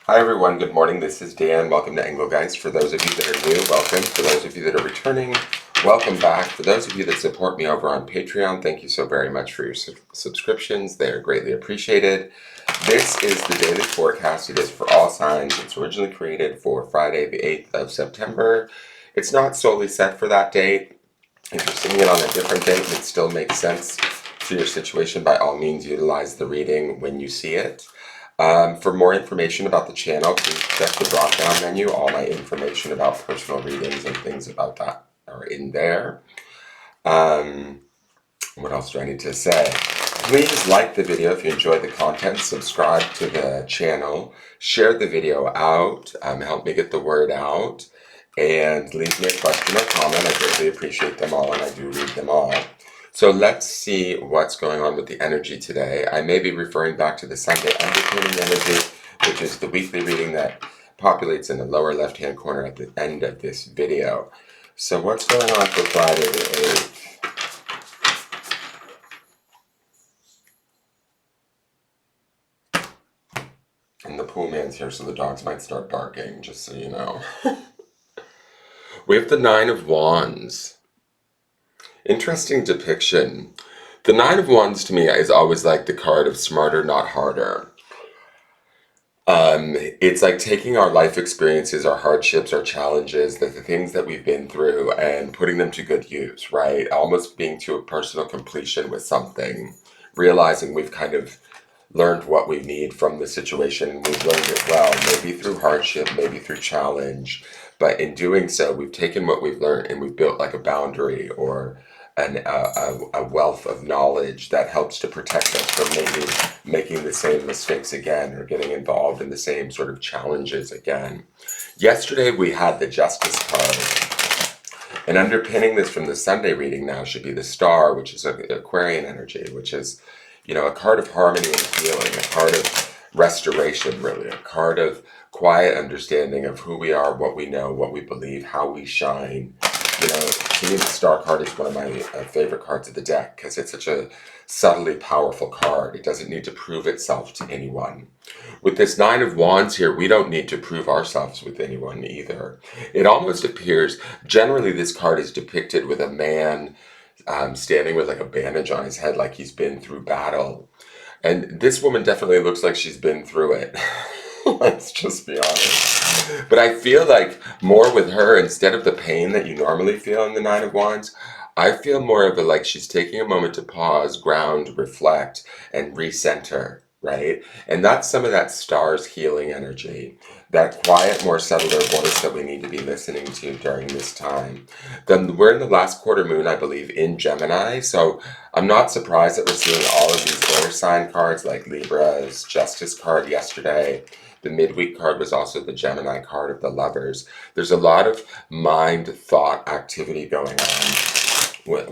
Hi everyone, good morning. This is Dan. Welcome to Engelgeist. For those of you that are new, welcome. For those of you that are returning, welcome back. For those of you that support me over on Patreon, thank you so very much for your subscriptions. They are greatly appreciated. This is the daily forecast. It is for all signs. It's originally created for Friday, the 8th of September. It's not solely set for that date. If you're seeing it on a different date and it still makes sense to your situation, by all means utilize the reading when you see it. For more information about the channel, please check the drop-down menu. All my information about personal readings and things about that are in there. What else do I need to say? Please like the video if you enjoyed the content. Subscribe to the channel. Share the video out. Help me get the word out. And leave me a question or comment. I greatly appreciate them all, and I do read them all. So let's see what's going on with the energy today. I may be referring back to the Sunday underpinning energy, which is the weekly reading that populates in the lower left-hand corner at the end of this video. So what's going on for Friday the 8th? And the pool man's here, so the dogs might start barking, just so you know. We have the Nine of Wands. Interesting depiction. The Nine of Wands to me is always like the card of smarter, not harder. It's like taking our life experiences, our hardships, our challenges, the things that we've been through, and putting them to good use, right? Almost being to a personal completion with something, realizing we've kind of learned what we need from the situation, and we've learned it well, maybe through hardship, maybe through challenge, but in doing so, we've taken what we've learned and we've built like a boundary or a wealth of knowledge that helps to protect us from making the same mistakes again or getting involved in the same sort of challenges again. Yesterday we had the Justice card, and underpinning this from the Sunday reading now should be the Star, which is an Aquarian energy, which is, you know, a card of harmony and healing, a card of restoration, really, a card of quiet understanding of who we are, what we know, what we believe, how we shine. You know, to me, the Star card is one of my favorite cards of the deck because it's such a subtly powerful card. It doesn't need to prove itself to anyone. With this Nine of Wands here, we don't need to prove ourselves with anyone either. It almost appears, generally this card is depicted with a man standing with like a bandage on his head, like he's been through battle. And this woman definitely looks like she's been through it. Let's just be honest. But I feel like more with her, instead of the pain that you normally feel in the Nine of Wands, I feel more of like she's taking a moment to pause, ground, reflect, and recenter, right? And that's some of that Star's healing energy, that quiet, more subtler voice that we need to be listening to during this time. Then we're in the last quarter moon, I believe, in Gemini, so I'm not surprised that we're seeing all of these air sign cards like Libra's Justice card yesterday. The midweek card was also the Gemini card of the Lovers. There's a lot of mind, thought activity going on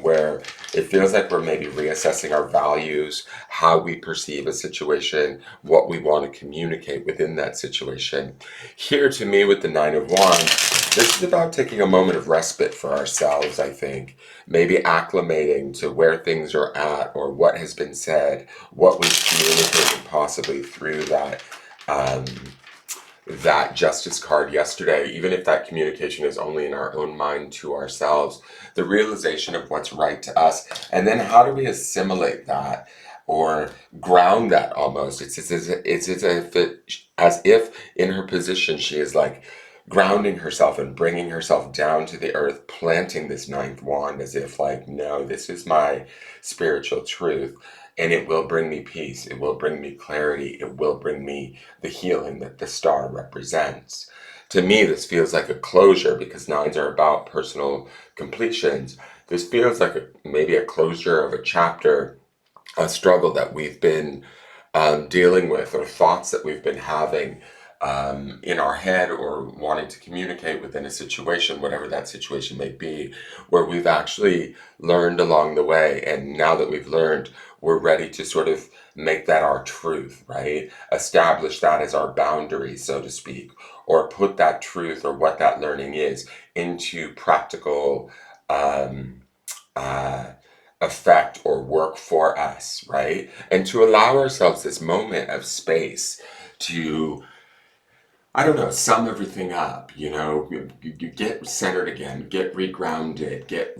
where it feels like we're maybe reassessing our values, how we perceive a situation, what we want to communicate within that situation. Here, to me, with the Nine of Wands, this is about taking a moment of respite for ourselves, I think. Maybe acclimating to where things are at or what has been said, what we've communicated possibly through that Justice card yesterday, even if that communication is only in our own mind to ourselves, the realization of what's right to us, and then how do we assimilate that or ground that almost. It's as if in her position she is like grounding herself and bringing herself down to the earth, planting this ninth wand as if like, no, this is my spiritual truth. And it will bring me peace. It will bring me clarity. It will bring me the healing that the Star represents. To me, this feels like a closure because nines are about personal completions. This feels like maybe a closure of a chapter, a struggle that we've been dealing with, or thoughts that we've been having in our head or wanting to communicate within a situation, whatever that situation may be, where we've actually learned along the way. And now that we've learned, we're ready to sort of make that our truth, right? Establish that as our boundary, so to speak, or put that truth or what that learning is into practical effect or work for us, right? And to allow ourselves this moment of space to I don't know, sum everything up, you get centered again, get regrounded, get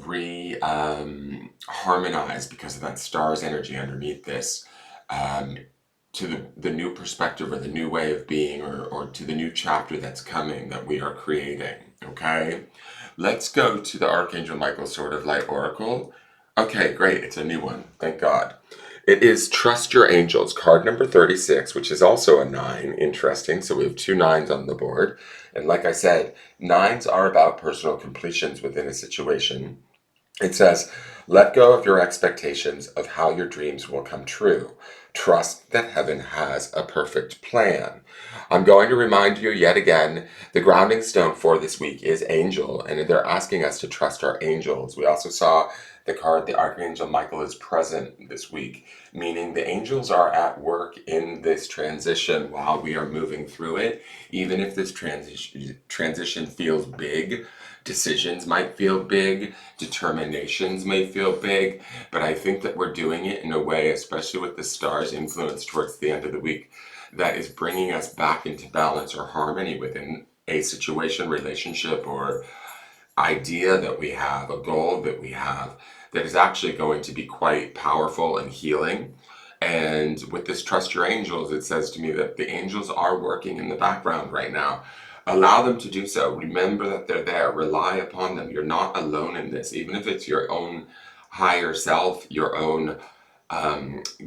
harmonized because of that star's energy underneath this, um, to the new perspective or the new way of being, or to the new chapter that's coming that we are creating, okay? Let's go to the Archangel Michael Sword of Light Oracle. Okay, great, it's a new one, thank God. It is Trust Your Angels, card number 36, which is also a 9. Interesting. So we have two nines on the board. And like I said, nines are about personal completions within a situation. It says, let go of your expectations of how your dreams will come true. Trust that heaven has a perfect plan. I'm going to remind you yet again, the grounding stone for this week is angel, and they're asking us to trust our angels. We also saw the card, the Archangel Michael is present this week, meaning the angels are at work in this transition while we are moving through it. Even if this transition feels big, decisions might feel big, determinations may feel big, but I think that we're doing it in a way, especially with the stars influence towards the end of the week, that is bringing us back into balance or harmony within a situation, relationship, or idea that we have, a goal that we have, that is actually going to be quite powerful and healing. And with this Trust Your Angels, it says to me that the angels are working in the background right now. Allow them to do so. Remember that they're there. Rely upon them. You're not alone in this. Even if it's your own higher self, your own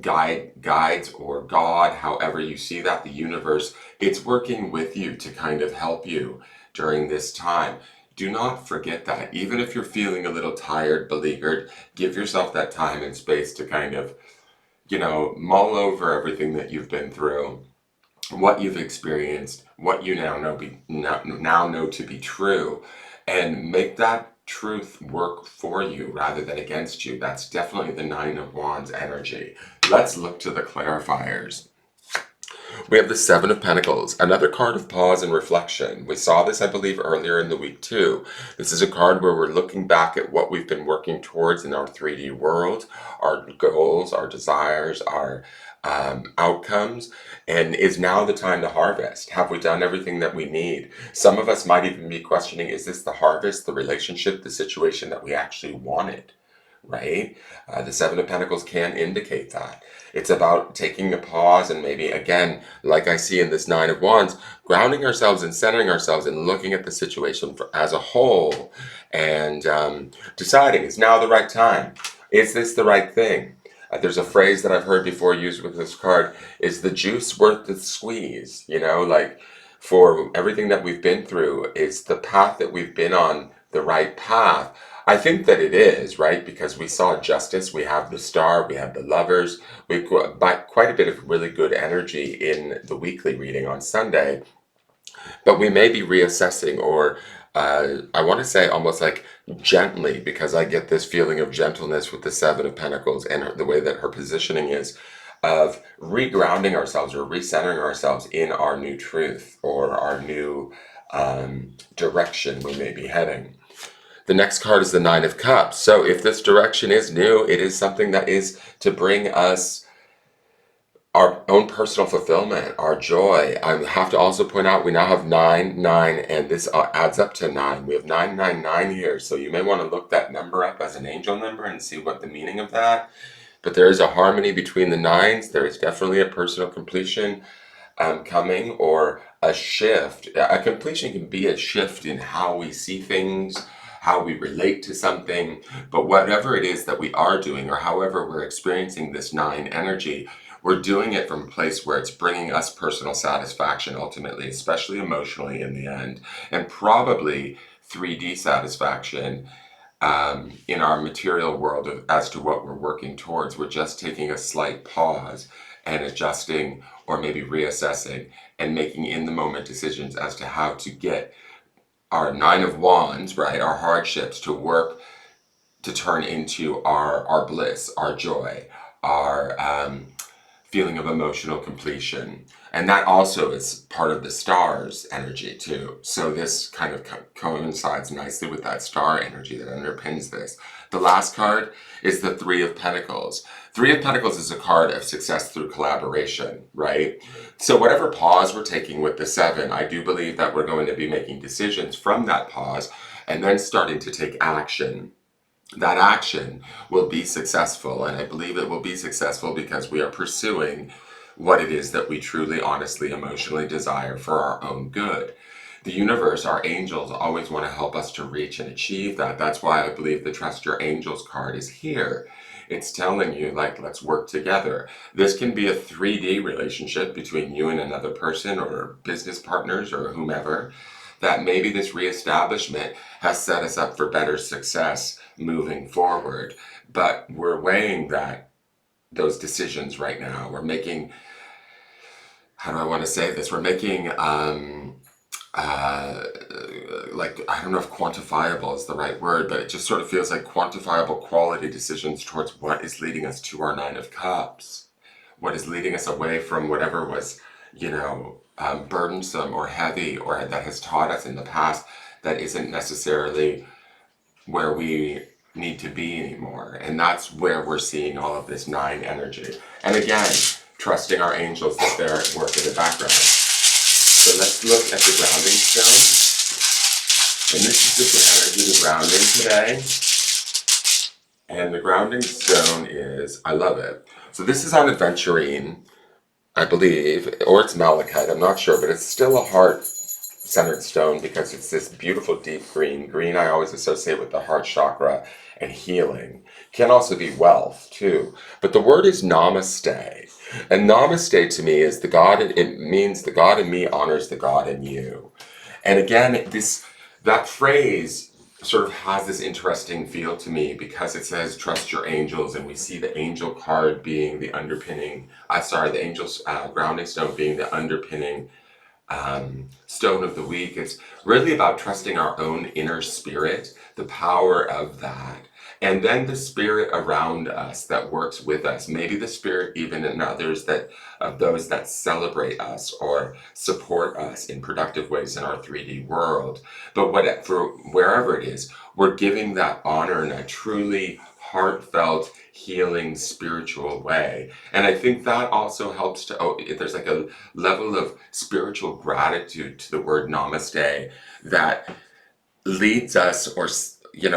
guides or God, however you see that, the universe, it's working with you to kind of help you during this time. Do not forget that. Even if you're feeling a little tired, beleaguered, give yourself that time and space to kind of, mull over everything that you've been through, what you've experienced, what you now know to be true, and make that truth work for you rather than against you. That's definitely the Nine of Wands energy. Let's look to the clarifiers. We have the Seven of Pentacles, another card of pause and reflection. We saw this, I believe, earlier in the week too. This is a card where we're looking back at what we've been working towards in our 3D world, our goals, our desires, our outcomes, and is now the time to harvest. Have we done everything that we need? Some of us might even be questioning, is this the harvest, the relationship, the situation that we actually wanted? Right? The Seven of Pentacles can indicate that. It's about taking a pause and maybe, again, like I see in this Nine of Wands, grounding ourselves and centering ourselves and looking at the situation as a whole and deciding, is now the right time? Is this the right thing? There's a phrase that I've heard before used with this card, is the juice worth the squeeze? Like for everything that we've been through, is the path that we've been on the right path? I think that it is, right? Because we saw justice, we have the star, we have the lovers, we've got quite a bit of really good energy in the weekly reading on Sunday, but we may be reassessing, or I want to say almost like gently, because I get this feeling of gentleness with the Seven of Pentacles and the way that her positioning is, of regrounding ourselves or recentering ourselves in our new truth or our new direction we may be heading. The next card is the Nine of Cups. So if this direction is new, it is something that is to bring us our own personal fulfillment, our joy. I have to also point out we now have 9, 9, and this adds up to 9. We have 999 here, so you may want to look that number up as an angel number and see what the meaning of that. But there is a harmony between the nines. There is definitely a personal completion coming, or a shift. A completion can be a shift in how we see things, how we relate to something, but whatever it is that we are doing, or however we're experiencing this 9 energy, we're doing it from a place where it's bringing us personal satisfaction ultimately, especially emotionally in the end, and probably 3D satisfaction in our material world as to what we're working towards. We're just taking a slight pause and adjusting, or maybe reassessing and making in the moment decisions as to how to get our Nine of Wands, right, our hardships to work to turn into our bliss, our joy, our feeling of emotional completion. And that also is part of the star's energy too. So this kind of coincides nicely with that star energy that underpins this. The last card is the Three of Pentacles. Three of Pentacles is a card of success through collaboration, right? So whatever pause we're taking with the Seven, I do believe that we're going to be making decisions from that pause and then starting to take action. That action will be successful, and I believe it will be successful because we are pursuing what it is that we truly, honestly, emotionally desire for our own good. The universe, our angels, always want to help us to reach and achieve that. That's why I believe the Trust Your Angels card is here. It's telling you, like, let's work together. This can be a 3D relationship between you and another person or business partners or whomever, that maybe this reestablishment has set us up for better success moving forward. But we're weighing those decisions right now. We're making, how do I want to say this? We're making, like, I don't know if quantifiable is the right word, but it just sort of feels like quantifiable quality decisions towards what is leading us to our Nine of Cups, what is leading us away from whatever was, burdensome or heavy or that has taught us in the past that isn't necessarily where we need to be anymore. And that's where we're seeing all of this nine energy. And again, trusting our angels that they're at work in the background. So let's look at the grounding stone. And this is just an energy of grounding today. And the grounding stone is, I love it. So this is on aventurine, I believe, or it's malachite, I'm not sure, but it's still a heart-centered stone because it's this beautiful deep green. Green I always associate with the heart chakra and healing. Can also be wealth too. But the word is namaste. And namaste to me is the God, it means the God in me honors the God in you. And again, that phrase sort of has this interesting feel to me because it says trust your angels, and we see the angel card being the underpinning, the angel's grounding stone being the underpinning stone of the week. It's really about trusting our own inner spirit, the power of that, and then the spirit around us that works with us. Maybe the spirit even in others of those that celebrate us or support us in productive ways in our 3D world. But for wherever it is, we're giving that honor in a truly heartfelt, healing, spiritual way. And I think that also helps there's like a level of spiritual gratitude to the word namaste that leads us or,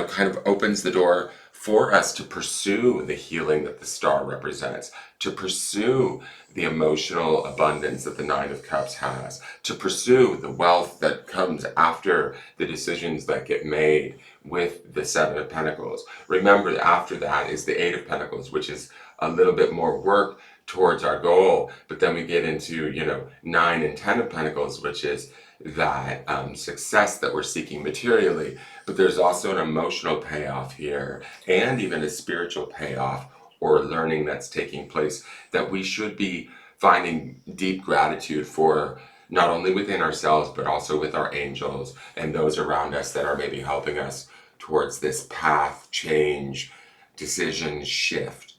kind of opens the door for us to pursue the healing that the star represents, to pursue the emotional abundance that the Nine of Cups has, to pursue the wealth that comes after the decisions that get made with the Seven of Pentacles. Remember, after that is the Eight of Pentacles, which is a little bit more work towards our goal. But then we get into, 9 and 10 of Pentacles, which is that success that we're seeking materially. But there's also an emotional payoff here and even a spiritual payoff or learning that's taking place that we should be finding deep gratitude for, not only within ourselves, but also with our angels and those around us that are maybe helping us towards this path, change, decision, shift.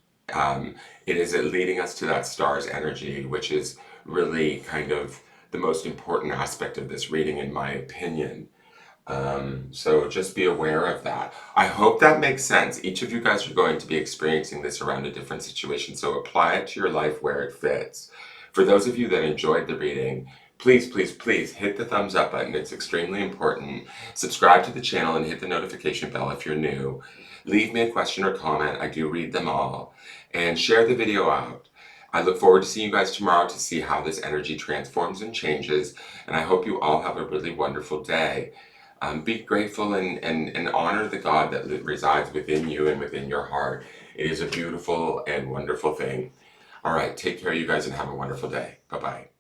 It is leading us to that star's energy, which is really kind of the most important aspect of this reading, in my opinion. So just be aware of that. I hope that makes sense. Each of you guys are going to be experiencing this around a different situation, so apply it to your life where it fits. For those of you that enjoyed the reading, please, please, please hit the thumbs up button. It's extremely important. Subscribe to the channel and hit the notification bell if you're new. Leave me a question or comment. I do read them all. And share the video out. I look forward to seeing you guys tomorrow to see how this energy transforms and changes. And I hope you all have a really wonderful day. Be grateful and honor the God that resides within you and within your heart. It is a beautiful and wonderful thing. All right, take care, you guys, and have a wonderful day. Bye-bye.